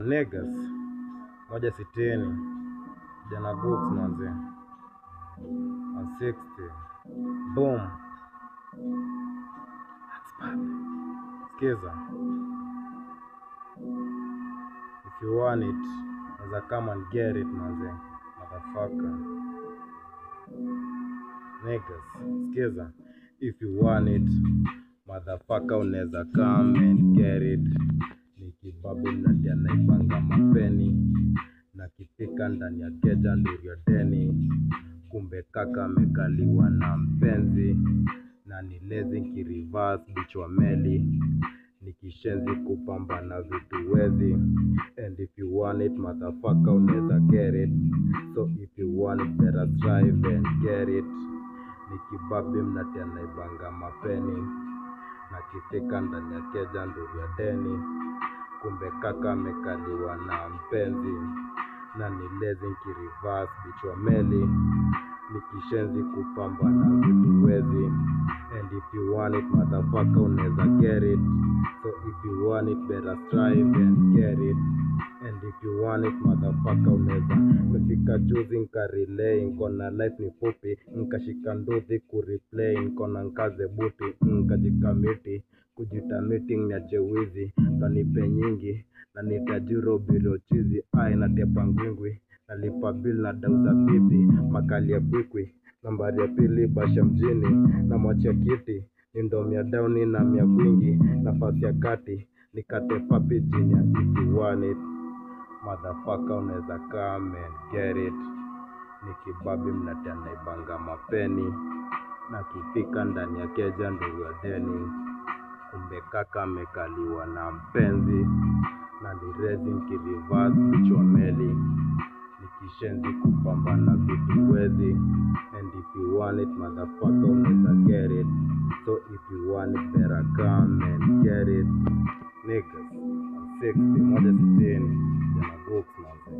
Niggas, moja sitini, jana books manze, 160, boom, skiza, if you want it, naeza come and get it manze, motherfucker. Niggas, skiza, if you want it, motherfucker, unaweza come and get it. Nikibabu mnatia naipanga mapeni, na kipika ndani ya keja nduri ya deni. Kumbe kaka amekaliwa na mpenzi, na nilezi nkirivas bichwa meli. Nikishenzi kupambana vitu wezi, and if you want it motherfucker unaweza get it. So if you want it better strive and get it. Nikibabi mnatia naibanga mapeni, na kifika ndani ya keja nduri ya deni. Kumbe kaka amekaliwa na mpenzi, na nilezi nkirivas bichwa meli. Nikishenzi kupambana vitu wezi, and if you want it motherfucker unaweza get it. So if you want it better strive and get it. And if you want it motherfucker unaweza. Mefika juzi nkarelay, nkona life ni fupi. Nkashika nduthi kureplay, nkona nkaze buti. Nkajikamiti, kujita meeting ya jewizi. Kanipe nyingi, na nitajiro bilo chizi. Na tepa ngwingwi, nalipa bill na dauza bibi. Makali ya kwikwi, nambari ya pili basha mjini. Na mwachia kiti, nindomia downi na mia kwingi. Nafasi ya kati, nikate papi jini ya if you want it motherfucker unaweza come and get it. Nikibabi mnatia naibanga mapeni, na kifika ndani ya keja nduri ya deni. Kumbe kaka amekaliwa na mpenzi, na nirezi nkirivas bichwa meli. Nikishenzi kupambana vitu wezi, and if you want it motherfucker unaweza get it. So if you want it better come and get it. Niggas, 160, moja sitini, jana books manze.